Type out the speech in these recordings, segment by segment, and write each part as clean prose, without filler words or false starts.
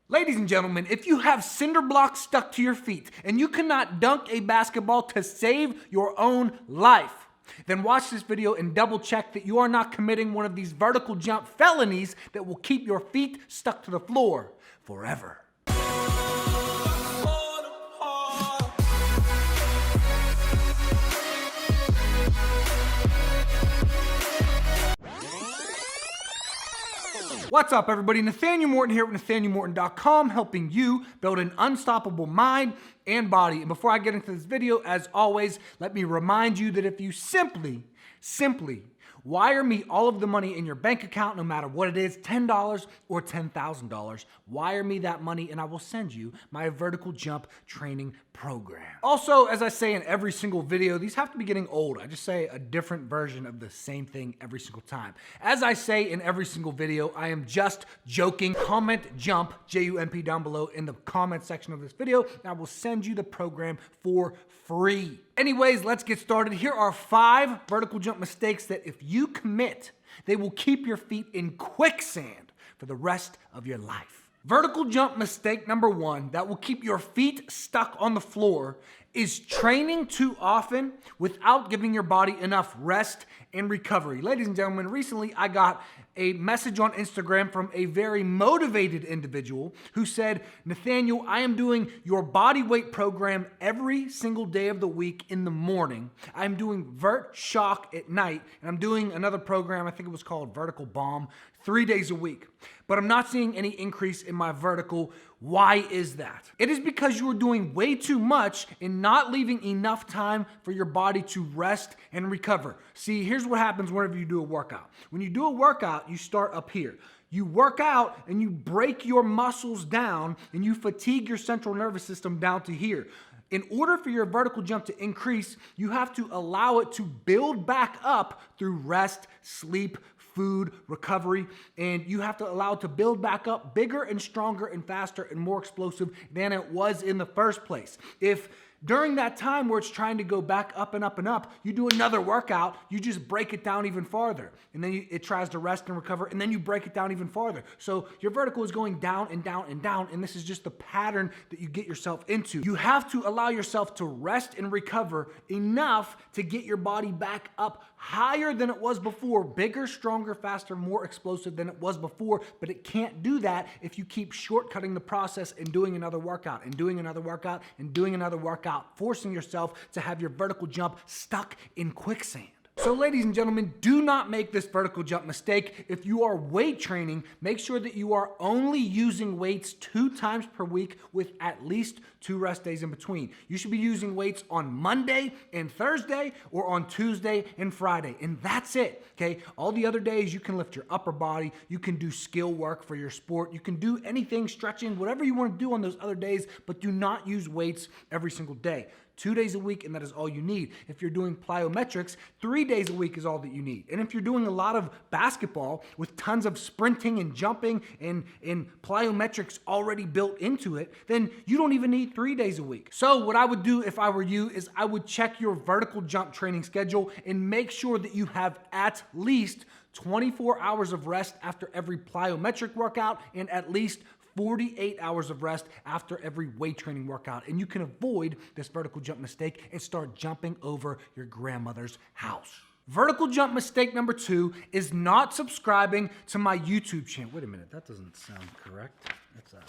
Ladies and gentlemen, if you have cinder blocks stuck to your feet and you cannot dunk a basketball to save your own life, then watch this video and double check that you are not committing one of these vertical jump felonies that will keep your feet stuck to the floor forever. What's up, everybody? Nathanael Morton here with NathanaelMorton.com, helping you build an unstoppable mind and body. And before I get into this video, as always, let me remind you that if you simply wire me all of the money in your bank account, no matter what it is, $10 or $10,000, wire me that money and I will send you my vertical jump training program. Also, as I say in every single video, these have to be getting old. I just say a different version of the same thing every single time. As I say in every single video, I am just joking. Comment JUMP, J-U-M-P, down below in the comment section of this video, and I will send you the program for free. Anyways, let's get started. Here are 5 vertical jump mistakes that if you commit, they will keep your feet in quicksand for the rest of your life. Vertical jump mistake number 1 that will keep your feet stuck on the floor is training too often without giving your body enough rest and recovery. Ladies and gentlemen, recently I got a message on Instagram from a very motivated individual who said, Nathanael, I am doing your body weight program every single day of the week in the morning. I'm doing Vert Shock at night, and I'm doing another program, I think it was called Vertical Bomb, 3 days a week. But I'm not seeing any increase in my vertical. Why is that? It is because you are doing way too much and not leaving enough time for your body to rest and recover. See, here's what happens whenever you do a workout. When you do a workout, you start up here. You work out and you break your muscles down and you fatigue your central nervous system down to here. In order for your vertical jump to increase, you have to allow it to build back up through rest, sleep, food, recovery, and you have to allow it to build back up bigger and stronger and faster and more explosive than it was in the first place. If during that time where it's trying to go back up and up and up, you do another workout, you just break it down even farther. And then it tries to rest and recover, and then you break it down even farther. So your vertical is going down and down and down, and this is just the pattern that you get yourself into. You have to allow yourself to rest and recover enough to get your body back up higher than it was before, bigger, stronger, faster, more explosive than it was before, but it can't do that if you keep shortcutting the process and doing another workout and doing another workout and doing another workout, forcing yourself to have your vertical jump stuck in quicksand. So ladies and gentlemen, do not make this vertical jump mistake. If you are weight training, make sure that you are only using weights 2 times per week with at least 2 rest days in between. You should be using weights on Monday and Thursday or on Tuesday and Friday, and that's it, okay? All the other days you can lift your upper body, you can do skill work for your sport, you can do anything, stretching, whatever you want to do on those other days, but do not use weights every single day. 2 days a week, and that is all you need. If you're doing plyometrics, 3 days a week is all that you need. And if you're doing a lot of basketball with tons of sprinting and jumping and plyometrics already built into it, then you don't even need 3 days a week. So what I would do if I were you is I would check your vertical jump training schedule and make sure that you have at least 24 hours of rest after every plyometric workout and at least 48 hours of rest after every weight training workout. And you can avoid this vertical jump mistake and start jumping over your grandmother's house. Vertical jump mistake number 2 is not subscribing to my YouTube channel. Wait a minute, that doesn't sound correct. That's wait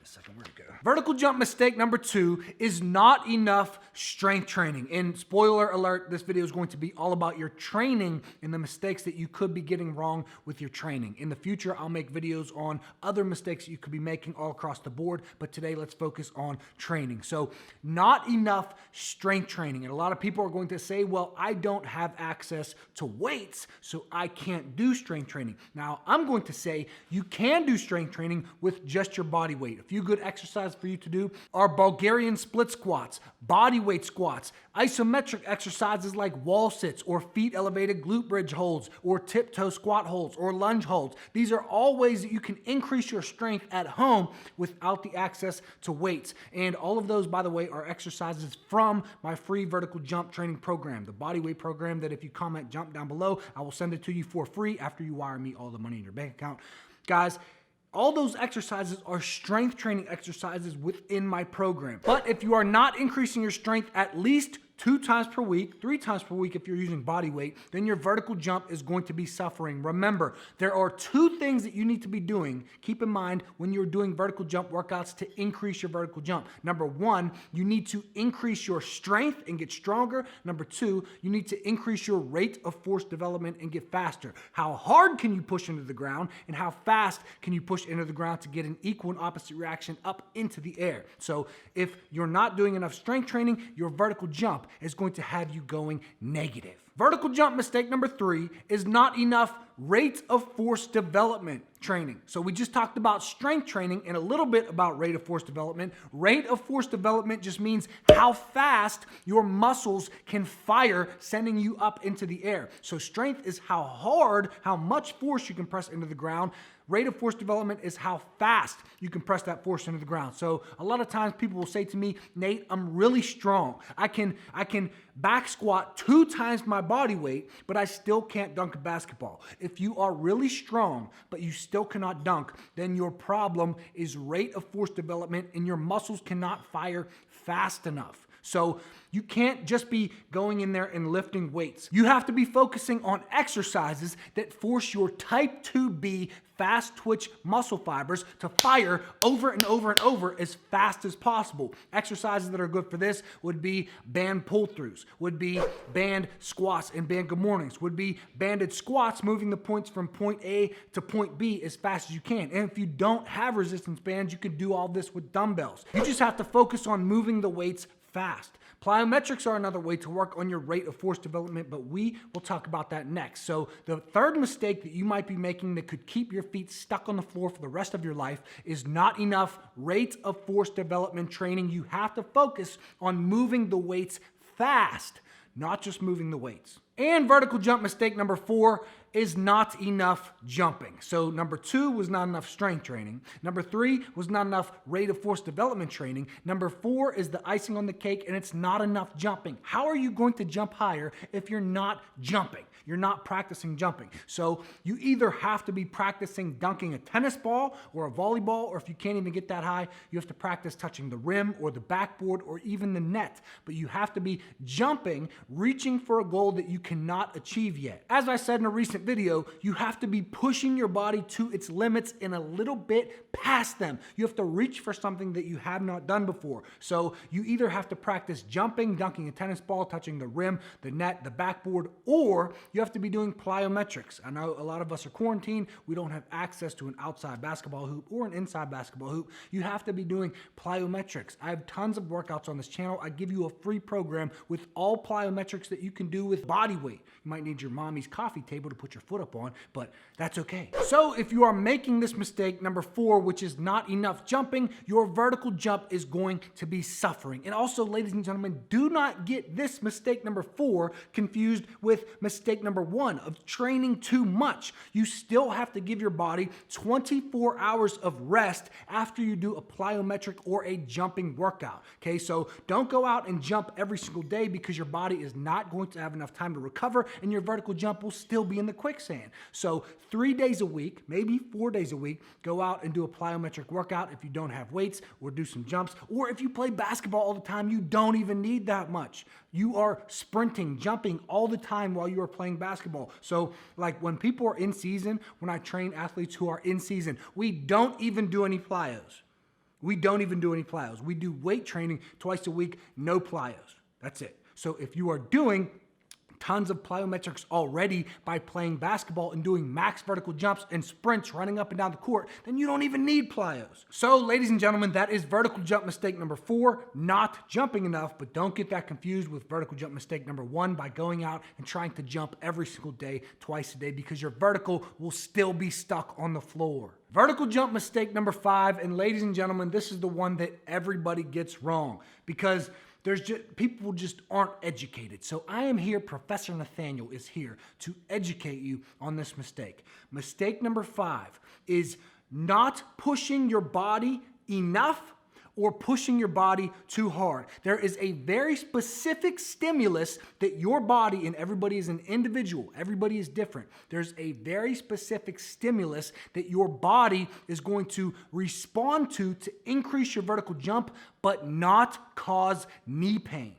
a second, where'd it go? Vertical jump mistake number 2 is not enough strength training. And spoiler alert, this video is going to be all about your training and the mistakes that you could be getting wrong with your training. In the future, I'll make videos on other mistakes that you could be making all across the board, but today let's focus on training. So not enough strength training. And a lot of people are going to say, well, I don't have access to weights, so I can't do strength training. Now, I'm going to say you can do strength training with just your body weight. A few good exercises for you to do are Bulgarian split squats, body weight squats, isometric exercises like wall sits or feet elevated glute bridge holds or tiptoe squat holds or lunge holds. These are all ways that you can increase your strength at home without the access to weights. And all of those, by the way, are exercises from my free vertical jump training program, the body weight program that if you comment jump down below, I will send it to you for free after you wire me all the money in your bank account. Guys, All those exercises are strength training exercises within my program. But if you are not increasing your strength at least 2 times per week, 3 times per week if you're using body weight, then your vertical jump is going to be suffering. Remember, there are 2 things that you need to be doing. Keep in mind when you're doing vertical jump workouts to increase your vertical jump. Number 1, you need to increase your strength and get stronger. Number 2, you need to increase your rate of force development and get faster. How hard can you push into the ground, and how fast can you push into the ground to get an equal and opposite reaction up into the air? So if you're not doing enough strength training, your vertical jump is going to have you going negative. Vertical jump mistake number 3 is not enough rate of force development training. So we just talked about strength training and a little bit about rate of force development. Rate of force development just means how fast your muscles can fire, sending you up into the air. So strength is how hard, how much force you can press into the ground. Rate of force development is how fast you can press that force into the ground. So a lot of times people will say to me, Nate, I'm really strong. I can back squat 2 times my body weight, but I still can't dunk a basketball. If you are really strong, but you still cannot dunk, then your problem is rate of force development and your muscles cannot fire fast enough. So you can't just be going in there and lifting weights. You have to be focusing on exercises that force your type 2B fast twitch muscle fibers to fire over and over and over as fast as possible. Exercises that are good for this would be band pull-throughs, would be band squats and band good mornings, would be banded squats, moving the points from point A to point B as fast as you can. And if you don't have resistance bands, you can do all this with dumbbells. You just have to focus on moving the weights fast. Plyometrics are another way to work on your rate of force development, but we will talk about that next. So the third mistake that you might be making that could keep your feet stuck on the floor for the rest of your life is not enough rate of force development training. You have to focus on moving the weights fast, not just moving the weights. And vertical jump mistake number 4 is not enough jumping. So number 2 was not enough strength training. Number 3 was not enough rate of force development training. Number 4 is the icing on the cake, and it's not enough jumping. How are you going to jump higher if you're not jumping? You're not practicing jumping. So you either have to be practicing dunking a tennis ball or a volleyball, or if you can't even get that high, you have to practice touching the rim or the backboard or even the net. But you have to be jumping, reaching for a goal that you cannot achieve yet. As I said in a recent video, you have to be pushing your body to its limits and a little bit past them. You have to reach for something that you have not done before. So you either have to practice jumping, dunking a tennis ball, touching the rim, the net, the backboard, or you have to be doing plyometrics. I know a lot of us are quarantined. We don't have access to an outside basketball hoop or an inside basketball hoop. You have to be doing plyometrics. I have tons of workouts on this channel. I give you a free program with all plyometrics that you can do with body weight. You might need your mommy's coffee table to put your foot up on, but that's okay. So if you are making this mistake, number 4, which is not enough jumping, your vertical jump is going to be suffering. And also, ladies and gentlemen, do not get this mistake number 4 confused with mistake number 1 of training too much. You still have to give your body 24 hours of rest after you do a plyometric or a jumping workout. Okay, so don't go out and jump every single day because your body is not going to have enough time to recover and your vertical jump will still be in the quicksand. So 3 days a week, maybe 4 days a week, go out and do a plyometric workout if you don't have weights, or do some jumps. Or if you play basketball all the time, you don't even need that much. You are sprinting, jumping all the time while you are playing basketball. So like when people are in season, when I train athletes who are in season, we don't even do any plyos. We don't even do any plyos. We do weight training twice a week, no plyos. That's it. So if you are doing tons of plyometrics already by playing basketball and doing max vertical jumps and sprints running up and down the court, then you don't even need plyos. So ladies and gentlemen, that is vertical jump mistake number 4, not jumping enough, but don't get that confused with vertical jump mistake number 1 by going out and trying to jump every single day, twice a day, because your vertical will still be stuck on the floor. Vertical jump mistake number 5, and ladies and gentlemen, this is the one that everybody gets wrong because people just aren't educated. So I am here, Professor Nathanael is here to educate you on this mistake. Mistake number 5 is not pushing your body enough or pushing your body too hard. There is a very specific stimulus that your body, and everybody is an individual, everybody is different. There's a very specific stimulus that your body is going to respond to increase your vertical jump, but not cause knee pain.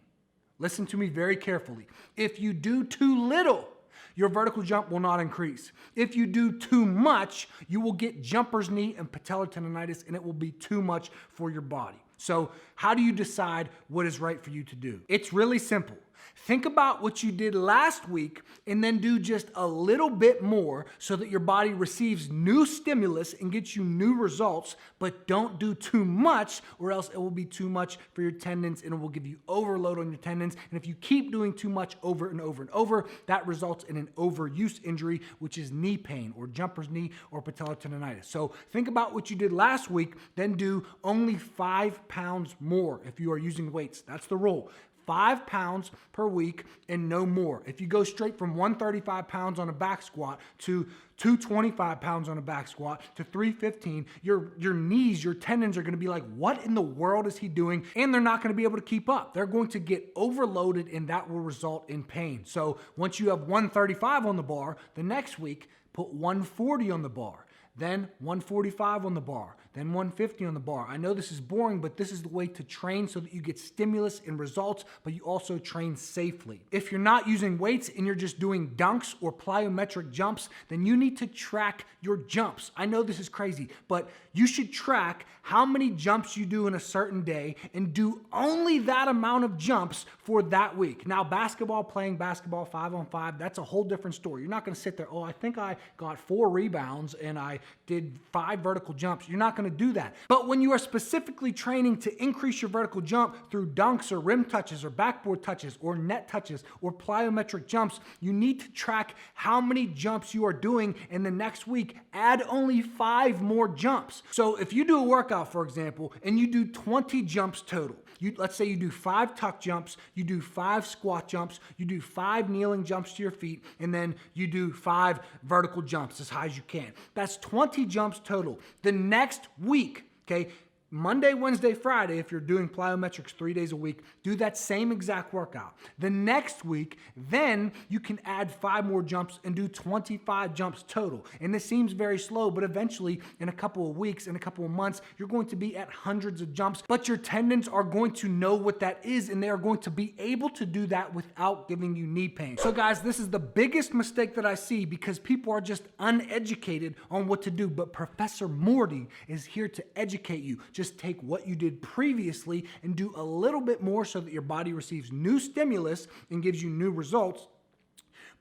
Listen to me very carefully. If you do too little, your vertical jump will not increase. If you do too much, you will get jumper's knee and patellar tendonitis, and it will be too much for your body. So how do you decide what is right for you to do? It's really simple. Think about what you did last week and then do just a little bit more so that your body receives new stimulus and gets you new results, but don't do too much or else it will be too much for your tendons and it will give you overload on your tendons. And if you keep doing too much over and over and over, that results in an overuse injury, which is knee pain or jumper's knee or patellar tendonitis. So think about what you did last week, then do only 5 pounds more if you are using weights. That's the rule. 5 pounds per week and no more. If you go straight from 135 pounds on a back squat to 225 pounds on a back squat to 315, your knees, your tendons are gonna be like, what in the world is he doing? And they're not gonna be able to keep up. They're going to get overloaded and that will result in pain. So once you have 135 on the bar, the next week, put 140 on the bar. Then 145 on the bar, then 150 on the bar. I know this is boring, but this is the way to train so that you get stimulus and results, but you also train safely. If you're not using weights and you're just doing dunks or plyometric jumps, then you need to track your jumps. I know this is crazy, but you should track how many jumps you do in a certain day and do only that amount of jumps for that week. Now, playing basketball 5-on-5, that's a whole different story. You're not gonna sit there, oh, I think I got 4 rebounds and I did 5 vertical jumps. You're not gonna do that. But when you are specifically training to increase your vertical jump through dunks or rim touches or backboard touches or net touches or plyometric jumps, you need to track how many jumps you are doing, and the next week add only 5 more jumps. So if you do a workout, for example, and you do 20 jumps total, let's say you do 5 tuck jumps, you do 5 squat jumps, you do 5 kneeling jumps to your feet, and then you do 5 vertical jumps as high as you can. That's 20 jumps total. The next week, okay, Monday, Wednesday, Friday, if you're doing plyometrics 3 days a week, do that same exact workout. The next week, then you can add 5 more jumps and do 25 jumps total. And this seems very slow, but eventually in a couple of weeks, in a couple of months, you're going to be at hundreds of jumps, but your tendons are going to know what that is and they are going to be able to do that without giving you knee pain. So guys, this is the biggest mistake that I see because people are just uneducated on what to do, but Professor Morty is here to educate you. Just take what you did previously and do a little bit more so that your body receives new stimulus and gives you new results.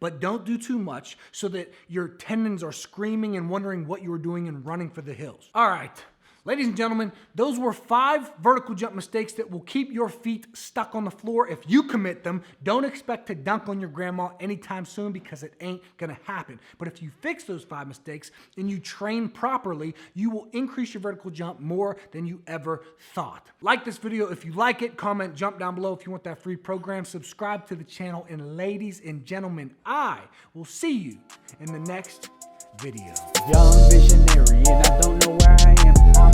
But don't do too much so that your tendons are screaming and wondering what you were doing and running for the hills. All right. Ladies and gentlemen, those were 5 vertical jump mistakes that will keep your feet stuck on the floor if you commit them. Don't expect to dunk on your grandma anytime soon because it ain't gonna happen. But if you fix those 5 mistakes and you train properly, you will increase your vertical jump more than you ever thought. Like this video if you like it, comment, jump down below if you want that free program, subscribe to the channel, and ladies and gentlemen, I will see you in the next video. Young visionary and I don't know where I am. I'm